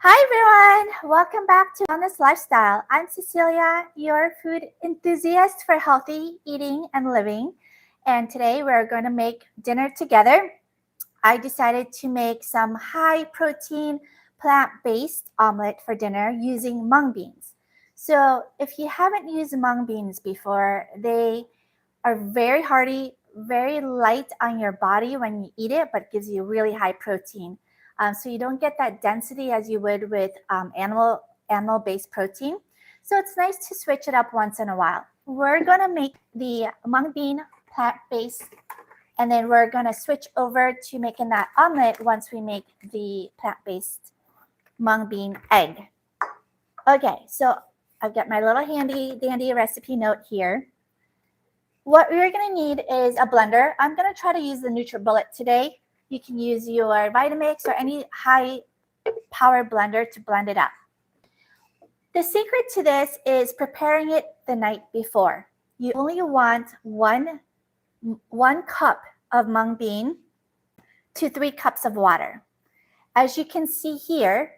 Hi everyone! Welcome back to Wellness Lifestyle. I'm Cecilia, your food enthusiast for healthy eating and living. And today we're going to make dinner together. I decided to make some high protein plant-based omelet for dinner using mung beans. So if you haven't used mung beans before, they are very hearty, very light on your body when you eat it, but gives you really high protein. So you don't get that density as you would with animal-based protein. So it's nice to switch it up once in a while. We're gonna make the mung bean plant-based, and then we're gonna switch over to making that omelet once we make the plant-based mung bean egg. Okay, so I've got my little handy dandy recipe note here. What we're gonna need is a blender. I'm gonna try to use the NutriBullet today. You can use your Vitamix or any high power blender to blend it up. The secret to this is preparing it the night before. You only want one cup of mung bean to 3 cups of water. As you can see here,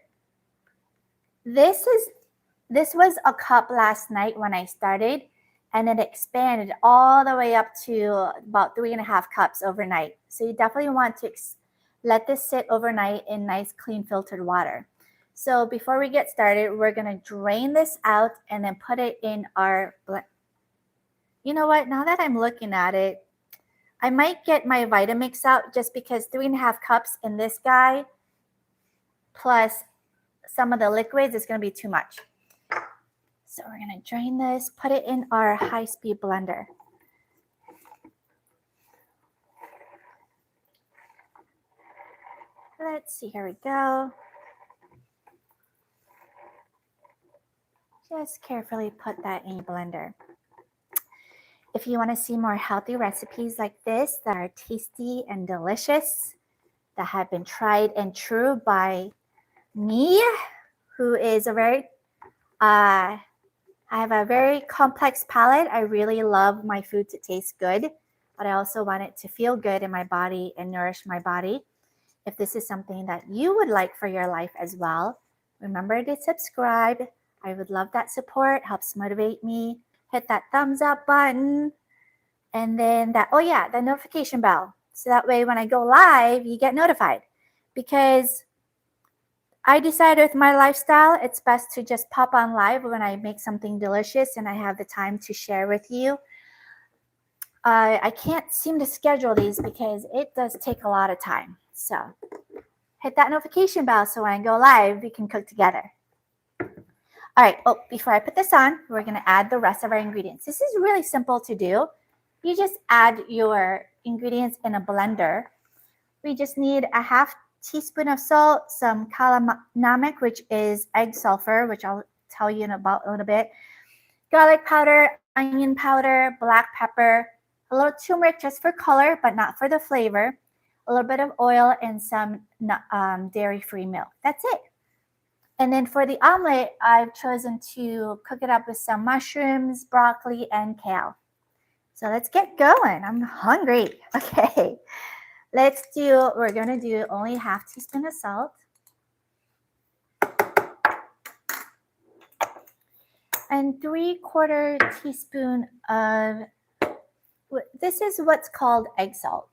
this was a cup last night when I started, and it expanded all the way up to about 3.5 cups overnight. So you definitely want to let this sit overnight in nice, clean, filtered water. So before we get started, we're gonna drain this out and then put it in our blend. You know what, now that I'm looking at it, I might get my Vitamix out just because 3.5 cups in this guy plus some of the liquids is gonna be too much. So we're gonna drain this, put it in our high-speed blender. Let's see, here we go. Just carefully put that in your blender. If you wanna see more healthy recipes like this that are tasty and delicious, that have been tried and true by me, who is I have a very complex palate. I really love my food to taste good, but I also want it to feel good in my body and nourish my body. If this is something that you would like for your life as well, remember to subscribe. I would love that support, helps motivate me. Hit that thumbs up button, and then the notification bell. So that way when I go live, you get notified. Because I decided with my lifestyle, it's best to just pop on live when I make something delicious and I have the time to share with you. I can't seem to schedule these because it does take a lot of time. So hit that notification bell so when I go live, we can cook together. All right, before I put this on, we're gonna add the rest of our ingredients. This is really simple to do. You just add your ingredients in a blender. We just need a 1/2 teaspoon of salt, some kalanamak, which is egg sulfur, which I'll tell you about a little bit, garlic powder, onion powder, black pepper, a little turmeric just for color, but not for the flavor, a little bit of oil, and some dairy-free milk. That's it. And then for the omelet, I've chosen to cook it up with some mushrooms, broccoli, and kale. So let's get going. I'm hungry. Okay. We're gonna do only 1/2 teaspoon of salt. And 3/4 teaspoon of, this is what's called egg salt.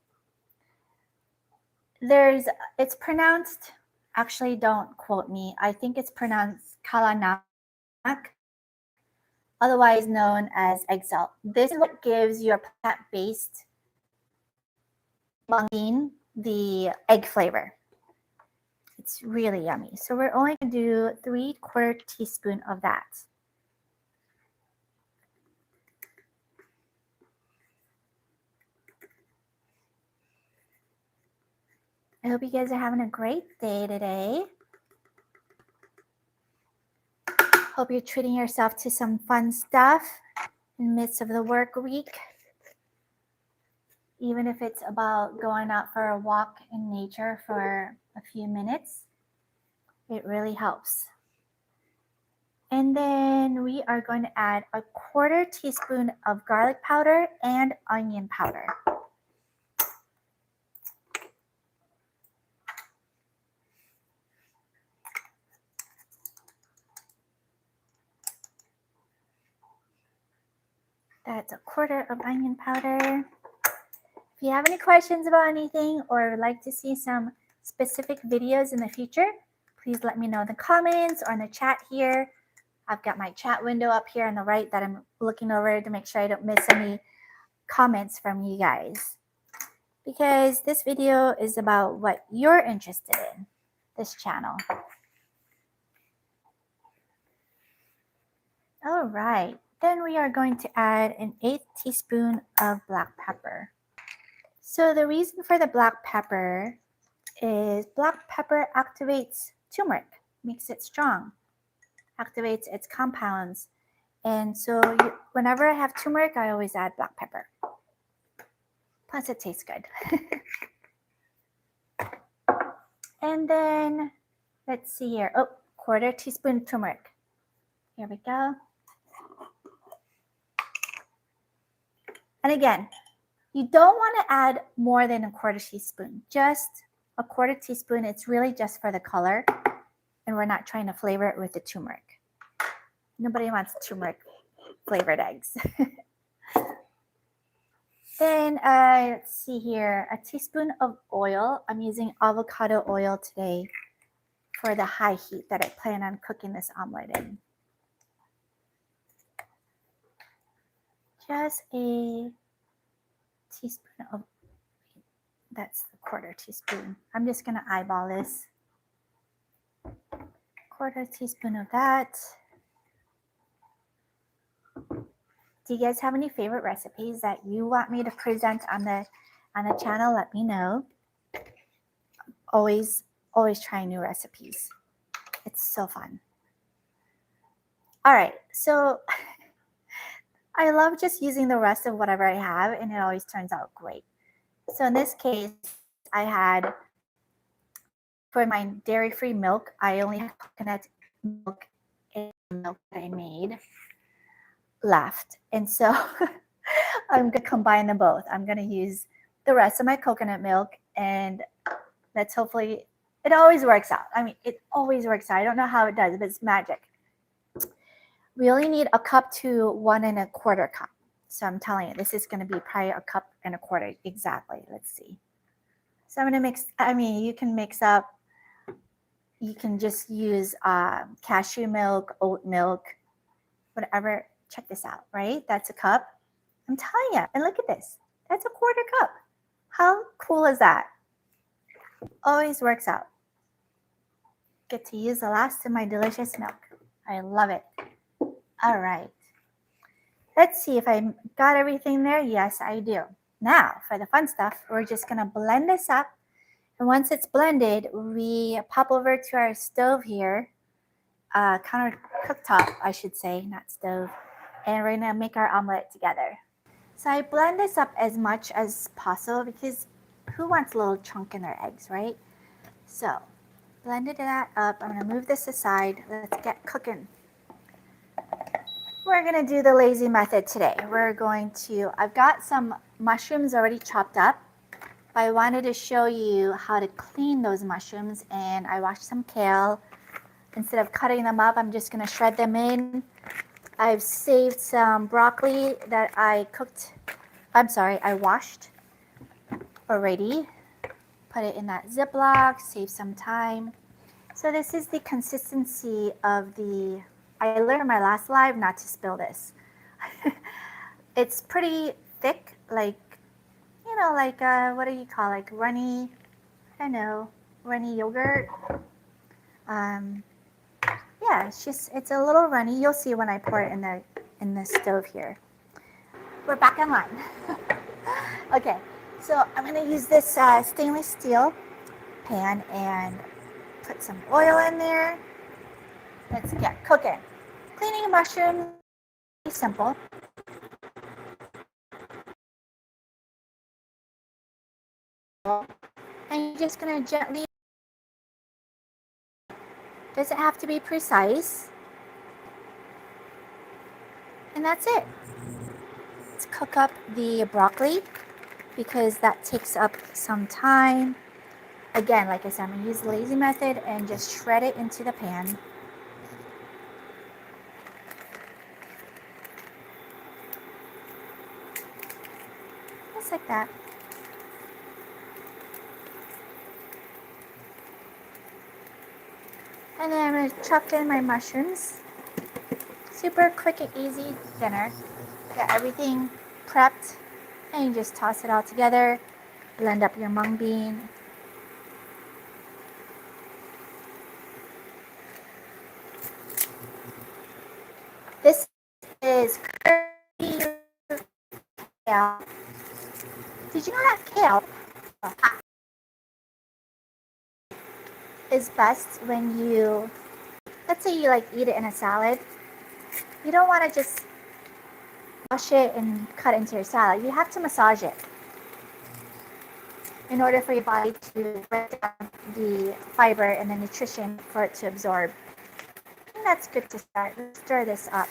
It's pronounced, actually don't quote me, I think it's pronounced kalanamak, otherwise known as egg salt. This is what gives your plant-based mung bean the egg flavor. It's really yummy. So we're only gonna do 3/4 teaspoon of that. I hope you guys are having a great day today. Hope you're treating yourself to some fun stuff in the midst of the work week. Even if it's about going out for a walk in nature for a few minutes, it really helps. And then we are going to add 1/4 teaspoon of garlic powder and onion powder. That's a quarter of onion powder. If you have any questions about anything or would like to see some specific videos in the future, please let me know in the comments or in the chat here. I've got my chat window up here on the right that I'm looking over to make sure I don't miss any comments from you guys. Because this video is about what you're interested in, this channel. All right, then we are going to add an 1/8 teaspoon of black pepper. So the reason for the black pepper is black pepper activates turmeric, makes it strong, activates its compounds. And so whenever I have turmeric, I always add black pepper. Plus it tastes good. And then let's see here. Oh, 1/4 teaspoon turmeric. Here we go. And again, you don't want to add more than a 1/4 teaspoon, just a 1/4 teaspoon. It's really just for the color, and we're not trying to flavor it with the turmeric. Nobody wants turmeric flavored eggs. Then let's see here, a teaspoon of oil. I'm using avocado oil today for the high heat that I plan on cooking this omelet in. Just a teaspoon of, that's the 1/4 teaspoon. I'm just gonna eyeball this. 1/4 teaspoon of that. Do you guys have any favorite recipes that you want me to present on the channel? Let me know. Always trying new recipes. It's so fun. All right, so I love just using the rest of whatever I have, and it always turns out great. So in this case, I had, for my dairy-free milk, I only had coconut milk and milk that I made left. And so I'm going to combine them both. I'm going to use the rest of my coconut milk, and that's hopefully, it always works out. I mean, it always works out. I don't know how it does, but it's magic. We only need 1 cup to 1 1/4 cup. So I'm telling you, this is going to be probably 1 1/4 cup exactly. Let's see. So I'm going to mix, I mean, you can mix up, you can just use cashew milk, oat milk, whatever. Check this out, right? That's 1 cup. I'm telling you, and look at this. That's 1/4 cup. How cool is that? Always works out. Get to use the last of my delicious milk. I love it. All right. Let's see if I got everything there. Yes, I do. Now, for the fun stuff, we're just going to blend this up. And once it's blended, we pop over to our stove here, counter cooktop, I should say, not stove. And we're going to make our omelet together. So I blend this up as much as possible because who wants a little chunk in their eggs, right? So blended that up. I'm going to move this aside. Let's get cooking. We're going to do the lazy method today. We're going to, I've got some mushrooms already chopped up. But I wanted to show you how to clean those mushrooms, and I washed some kale. Instead of cutting them up, I'm just going to shred them in. I've saved some broccoli that I washed already. Put it in that Ziploc, save some time. So this is the consistency of the, I learned in my last live not to spill this. It's pretty thick, like, you know, like, what do you call, like runny, I don't know, runny yogurt. Yeah, it's a little runny. You'll see when I pour it in the stove here. We're back online. Okay, so I'm gonna use this stainless steel pan and put some oil in there. Let's get cooking. Cleaning mushrooms is simple. And you're just gonna gently, doesn't have to be precise. And that's it. Let's cook up the broccoli because that takes up some time. Again, like I said, I'm gonna use the lazy method and just shred it into the pan. just like that. And then I'm going to chuck in my mushrooms. Super quick and easy dinner. Got everything prepped, and you just toss it all together. Blend up your mung bean. This is curly kale. Did you know that kale is best when you, let's say you like eat it in a salad? You don't want to just wash it and cut it into your salad. You have to massage it in order for your body to break down the fiber and the nutrition for it to absorb. I think that's good to start. Let's stir this up.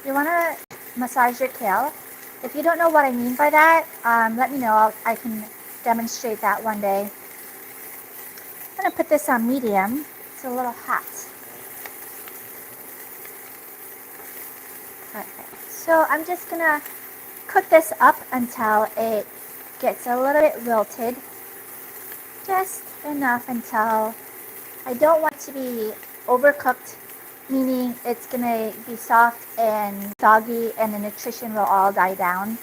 You want to massage your kale. If you don't know what I mean by that, let me know. I can demonstrate that one day. I'm going to put this on medium. It's a little hot. Perfect. So I'm just going to cook this up until it gets a little bit wilted. Just enough until I don't want it to be overcooked, meaning it's going to be soft and soggy and the nutrition will all die down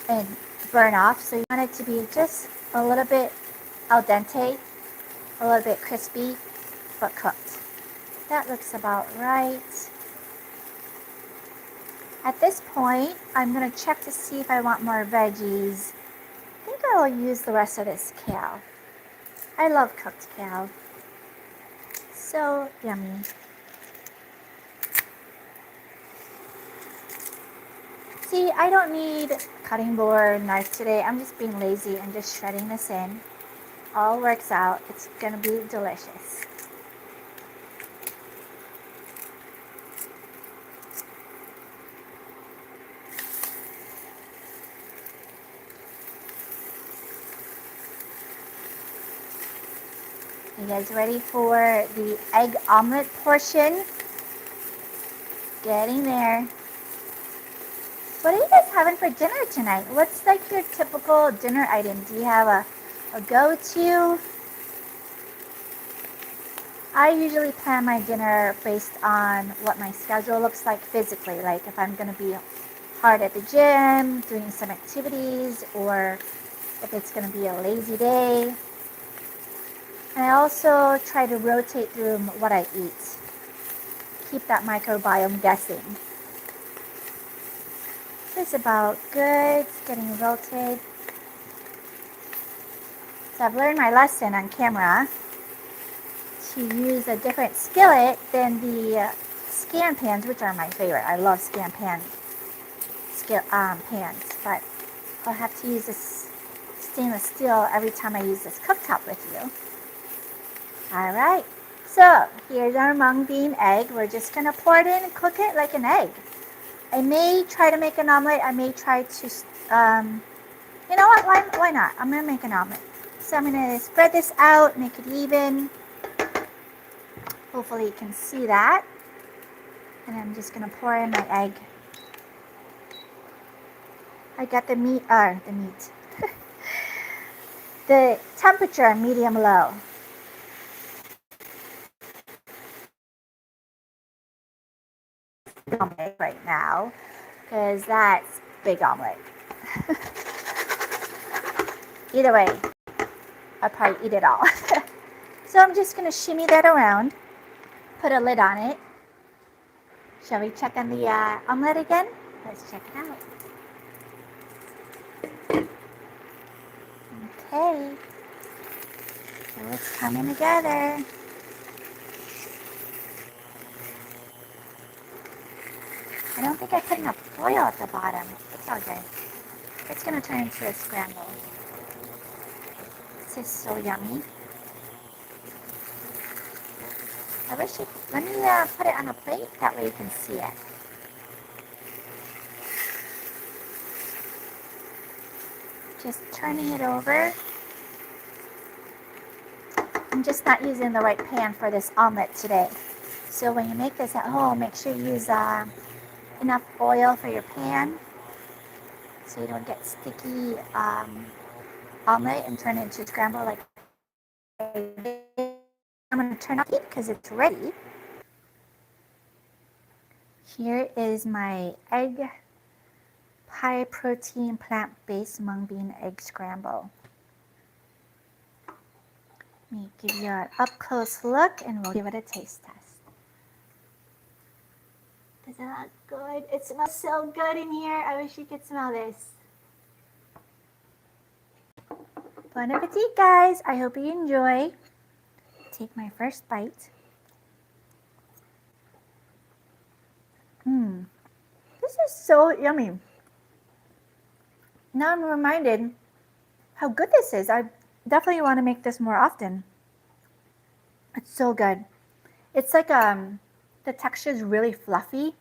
and burn off. So you want it to be just a little bit al dente, a little bit crispy, but cooked. That looks about right. At this point, I'm going to check to see if I want more veggies. I think I'll use the rest of this kale. I love cooked kale. So yummy. See, I don't need cutting board, knife today. I'm just being lazy and just shredding this in. All works out. It's going to be delicious. You guys ready for the egg omelet portion? Getting there. What are you guys having for dinner tonight? What's like your typical dinner item? Do you have a go-to? I usually plan my dinner based on what my schedule looks like physically. Like if I'm going to be hard at the gym, doing some activities, or if it's going to be a lazy day. And I also try to rotate through what I eat. Keep that microbiome guessing. This is about good. It's getting wilted. So I've learned my lesson on camera to use a different skillet than the scan pans, which are my favorite. I love scan pans, but I'll have to use this stainless steel every time I use this cooktop with you. All right, so here's our mung bean egg. We're just gonna pour it in and cook it like an egg. I may try to make an omelet. I may try to, you know what, why not? I'm gonna make an omelet. So I'm gonna spread this out, make it even. Hopefully you can see that. And I'm just gonna pour in my egg. I got the the temperature medium low. Omelet right now, because that's big omelet. Either way, I'll probably eat it all. So I'm just gonna shimmy that around, put a lid on it. Shall we check on the omelet again? Let's check it out. Okay, so it's coming together. I don't think I put enough foil at the bottom. It's all good. It's gonna turn into a scramble. This is so yummy. I wish you, let me put it on a plate, that way you can see it. Just turning it over. I'm just not using the right pan for this omelet today. So when you make this at home, make sure you use enough oil for your pan so you don't get sticky omelet and turn it into scramble like I did. I'm going to turn off the heat because it's ready. Here is my egg high protein plant-based mung bean egg scramble. Let me give you an up-close look and we'll give it a taste test. Does it look good? It smells so good in here. I wish you could smell this. Bon appetit, guys. I hope you enjoy. Take my first bite. This is so yummy. Now I'm reminded how good this is. I definitely want to make this more often. It's so good. It's like the texture is really fluffy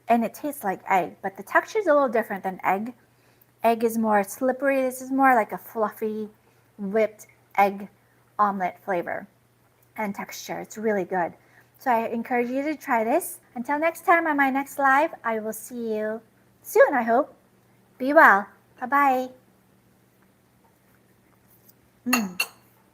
and it tastes like egg, but the texture is a little different than egg. Egg is more slippery. This is more like a fluffy, whipped egg omelet flavor and texture. It's really good. So I encourage you to try this. Until next time on my next live, I will see you soon, I hope. Be well. Bye-bye.